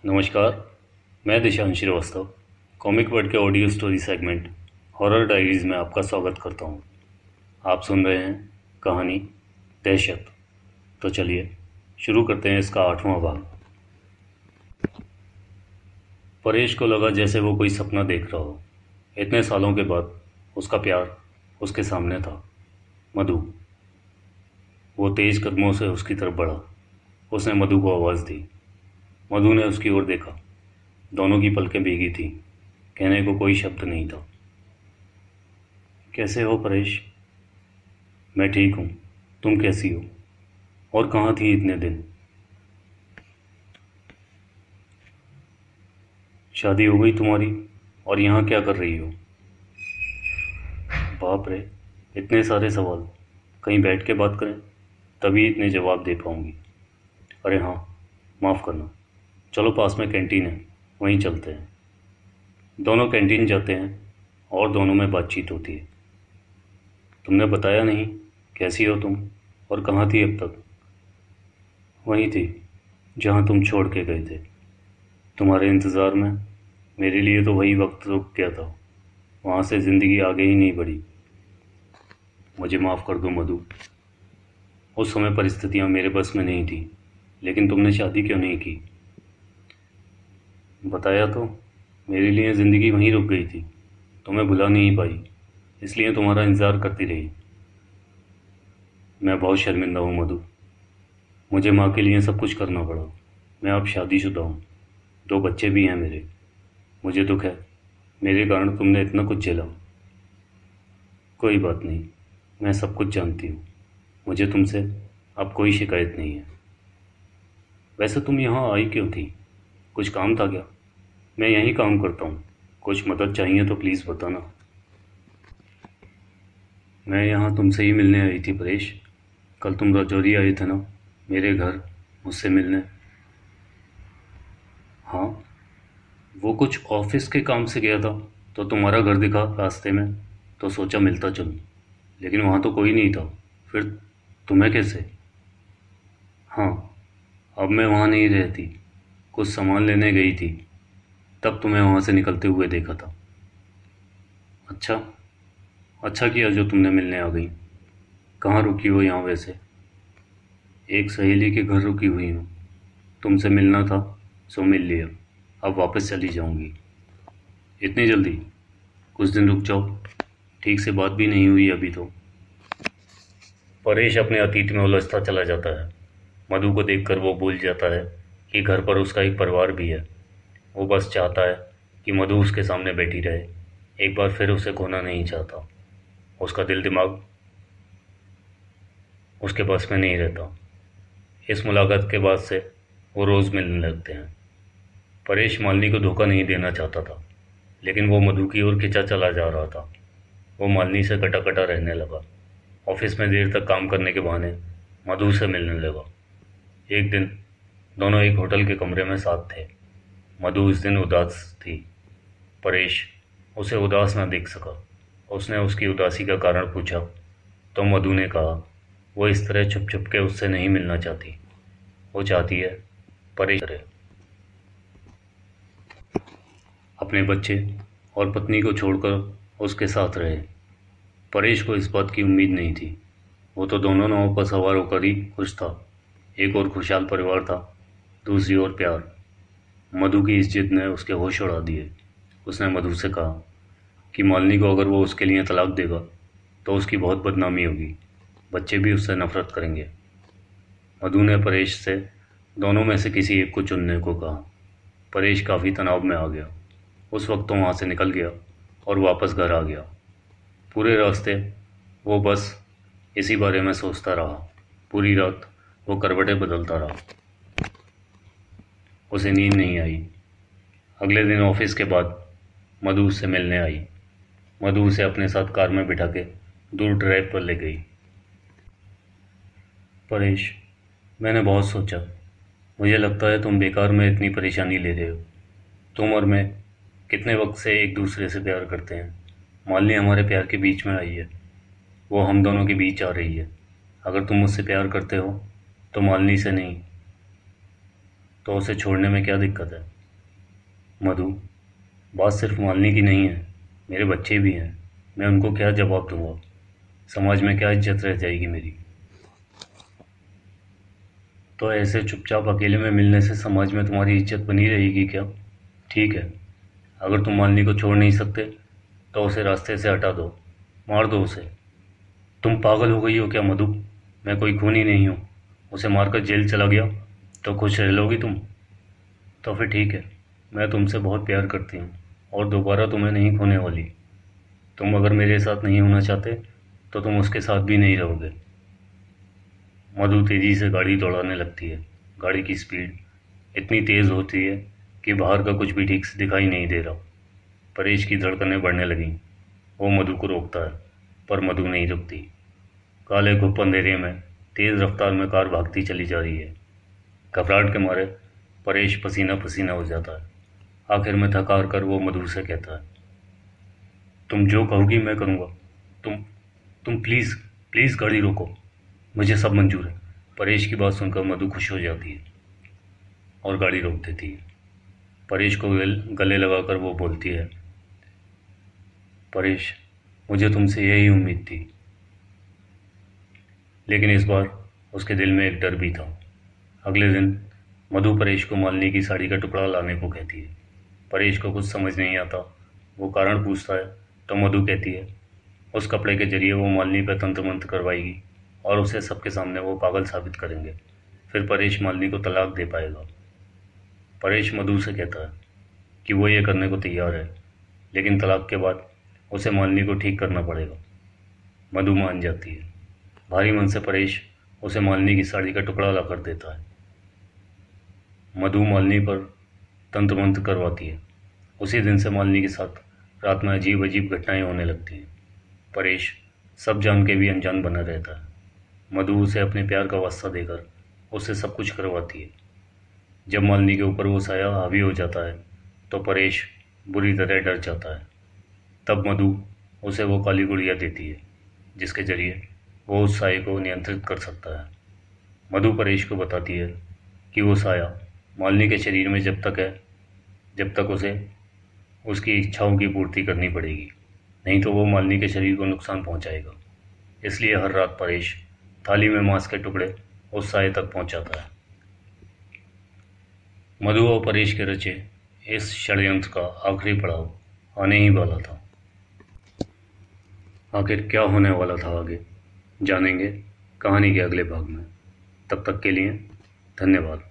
नमस्कार। मैं Dishansh Srivastava comic word के audio story segment horror diaries में आपका स्वागत करता हूँ। आप सुन रहे हैं कहानी दहशत। तो चलिए शुरू करते हैं इसका 8वां भाग। परेश को लगा जैसे वो कोई सपना देख रहा हो। इतने सालों के बाद उसका प्यार उसके सामने था। मधु। वो तेज़ कदमों से उसकी तरफ बढ़ा। उसने मधु को आवाज़ दी। मधु ने उसकी ओर देखा। दोनों की पलकें भीगी थीं। कहने को कोई शब्द नहीं था। कैसे हो परेश? मैं ठीक हूँ। तुम कैसी हो? और कहाँ थी इतने दिन? शादी हो गई तुम्हारी और यहाँ क्या कर रही हो? बाप रे, इतने सारे सवाल। कहीं बैठ के बात करें, तभी इतने जवाब दे पाऊँगी। अरे हाँ, माफ़ करना। चलो पास में कैंटीन है, वहीं चलते हैं। दोनों कैंटीन जाते हैं और दोनों में बातचीत होती है। तुमने बताया नहीं, कैसी हो तुम और कहाँ थी अब तक? वहीं थी जहाँ तुम छोड़ के गए थे। तुम्हारे इंतज़ार में। मेरे लिए तो वही वक्त रुक गया था। वहाँ से ज़िंदगी आगे ही नहीं बढ़ी। मुझे माफ़ कर दो मधु। उस समय परिस्थितियाँ मेरे बस में नहीं थी। लेकिन तुमने शादी क्यों नहीं की? बताया तो, मेरे लिए ज़िंदगी वहीं रुक गई थी। तुम्हें भुला नहीं पाई, इसलिए तुम्हारा इंतज़ार करती रही। मैं बहुत शर्मिंदा हूँ मधु। मुझे माँ के लिए सब कुछ करना पड़ा। मैं अब शादीशुदा हूँ। 2 बच्चे भी हैं मेरे। मुझे दुख है, मेरे कारण तुमने इतना कुछ झेला। कोई बात नहीं, मैं सब कुछ जानती हूँ। मुझे तुमसे अब कोई शिकायत नहीं है। वैसे तुम यहाँ आई क्यों थी? कुछ काम था क्या? मैं यहीं काम करता हूँ। कुछ मदद चाहिए तो प्लीज़ बताना। मैं यहाँ तुमसे ही मिलने आई थी परेश। कल तुम राजौरी आए थे ना, मेरे घर, मुझसे मिलने। हाँ, वो कुछ ऑफिस के काम से गया था, तो तुम्हारा घर दिखा रास्ते में, तो सोचा मिलता चलूं। लेकिन वहाँ तो कोई नहीं था। फिर तुम्हें कैसे? हाँ, अब मैं वहाँ नहीं रहती। कुछ सामान लेने गई थी, तब तुम्हें वहाँ से निकलते हुए देखा था। अच्छा, अच्छा किया जो तुमने मिलने आ गई। कहाँ रुकी हो यहाँ वैसे? एक सहेली के घर रुकी हुई हूँ। तुमसे मिलना था, सो मिल लिया। अब वापस चली जाऊँगी। इतनी जल्दी? कुछ दिन रुक जाओ। ठीक से बात भी नहीं हुई अभी तो। परेश अपने अतीत में उलझता चला जाता है। मधु को देखकर वो भूल जाता है कि घर पर उसका एक परिवार भी है। वो बस चाहता है कि मधु उसके सामने बैठी रहे। एक बार फिर उसे खोना नहीं चाहता। उसका दिल दिमाग उसके बस में नहीं रहता। इस मुलाकात के बाद से वो रोज़ मिलने लगते हैं। परेश मालिनी को धोखा नहीं देना चाहता था, लेकिन वो मधु की ओर खिंचा चला जा रहा था। वो मालिनी से कटा कटा रहने लगा। ऑफिस में देर तक काम करने के बहाने मधु से मिलने लगा। एक दिन दोनों एक होटल के कमरे में साथ थे। मधु उस दिन उदास थी। परेश उसे उदास न देख सका। उसने उसकी उदासी का कारण पूछा, तो मधु ने कहा वो इस तरह छुप छुप के उससे नहीं मिलना चाहती। वो चाहती है परेश करे। अपने बच्चे और पत्नी को छोड़कर उसके साथ रहे। परेश को इस बात की उम्मीद नहीं थी। वो तो दोनों नावों पर सवार होकर ही खुश था। एक और खुशहाल परिवार था, दूसरी ओर प्यार। मधु की इस जिद ने उसके होश उड़ा दिए। उसने मधु से कहा कि मालिनी को अगर वो उसके लिए तलाक देगा तो उसकी बहुत बदनामी होगी। बच्चे भी उससे नफरत करेंगे। मधु ने परेश से दोनों में से किसी एक को चुनने को कहा। परेश काफ़ी तनाव में आ गया। उस वक्त तो वहाँ से निकल गया और वापस घर आ गया। पूरे रास्ते वो बस इसी बारे में सोचता रहा। पूरी रात वो करवटें बदलता रहा। उसे नींद नहीं आई। अगले दिन ऑफिस के बाद मधु उससे मिलने आई। मधु उसे अपने साथ कार में बिठा के दूर ड्राइव पर ले गई। परेश, मैंने बहुत सोचा। मुझे लगता है तुम बेकार में इतनी परेशानी ले रहे हो। तुम और मैं कितने वक्त से एक दूसरे से प्यार करते हैं। मालिनी हमारे प्यार के बीच में आई है। वो हम दोनों के बीच आ रही है। अगर तुम मुझसे प्यार करते हो तो मालिनी से नहीं, तो उसे छोड़ने में क्या दिक्कत है? मधु, बात सिर्फ मालनी की नहीं है, मेरे बच्चे भी हैं, मैं उनको क्या जवाब दूंगा? समाज में क्या इज्जत रह जाएगी मेरी? तो ऐसे चुपचाप अकेले में मिलने से समाज में तुम्हारी इज्जत बनी रहेगी क्या? ठीक है, अगर तुम मालनी को छोड़ नहीं सकते तो उसे रास्ते से हटा दो, मार दो उसे। तुम पागल हो गई हो क्या मधु? मैं कोई खूनी नहीं हूँ। उसे मारकर जेल चला गया तो खुश रह लोगी तुम? तो फिर ठीक है, मैं तुमसे बहुत प्यार करती हूँ और दोबारा तुम्हें नहीं खोने वाली। तुम अगर मेरे साथ नहीं होना चाहते तो तुम उसके साथ भी नहीं रहोगे। मधु तेज़ी से गाड़ी दौड़ाने लगती है। गाड़ी की स्पीड इतनी तेज़ होती है कि बाहर का कुछ भी ठीक से दिखाई नहीं दे रहा। परेश की धड़कनें बढ़ने लगीं। वो मधु को रोकता है, पर मधु नहीं रुकती। काले घुप अंधेरे में तेज़ रफ्तार में कार भागती चली जा रही है। घबराहट के मारे परेश पसीना पसीना हो जाता है। आखिर में थक हार कर वो मधु से कहता है, तुम जो कहोगी मैं करूँगा। तुम तुम प्लीज़ प्लीज़ गाड़ी रोको, मुझे सब मंजूर है। परेश की बात सुनकर मधु खुश हो जाती है और गाड़ी रोक देती है। परेश को गले लगाकर वो बोलती है, परेश, मुझे तुमसे यही उम्मीद थी। लेकिन इस बार उसके दिल में एक डर भी था। अगले दिन मधु परेश को मालनी की साड़ी का टुकड़ा लाने को कहती है। परेश को कुछ समझ नहीं आता। वो कारण पूछता है तो मधु कहती है उस कपड़े के जरिए वो मालनी पर तंत्र मंत्र करवाएगी और उसे सबके सामने वो पागल साबित करेंगे। फिर परेश मालनी को तलाक दे पाएगा। परेश मधु से कहता है कि वो ये करने को तैयार है, लेकिन तलाक के बाद उसे मालनी को ठीक करना पड़ेगा। मधु मान जाती है। भारी मन से परेश उसे मालनी की साड़ी का टुकड़ा ला कर देता है। मधु मालनी पर तंत्र मंत्र करवाती है। उसी दिन से मालनी के साथ रात में अजीब अजीब घटनाएं होने लगती हैं। परेश सब जान के भी अनजान बना रहता है। मधु उसे अपने प्यार का वास्ता देकर उससे सब कुछ करवाती है। जब मालनी के ऊपर वो साया हावी हो जाता है तो परेश बुरी तरह डर जाता है। तब मधु उसे वो काली गुड़िया देती है जिसके जरिए वो उस साये को नियंत्रित कर सकता है। मधु परेश को बताती है कि वो साया मालनी के शरीर में जब तक उसे उसकी इच्छाओं की पूर्ति करनी पड़ेगी, नहीं तो वो मालनी के शरीर को नुकसान पहुंचाएगा। इसलिए हर रात परेश थाली में मांस के टुकड़े उस साये तक पहुंचाता है। मधु और परेश के रचे इस षड्यंत्र का आखिरी पड़ाव आने ही वाला था। आखिर क्या होने वाला था आगे, जानेंगे कहानी के अगले भाग में। तब तक के लिए धन्यवाद।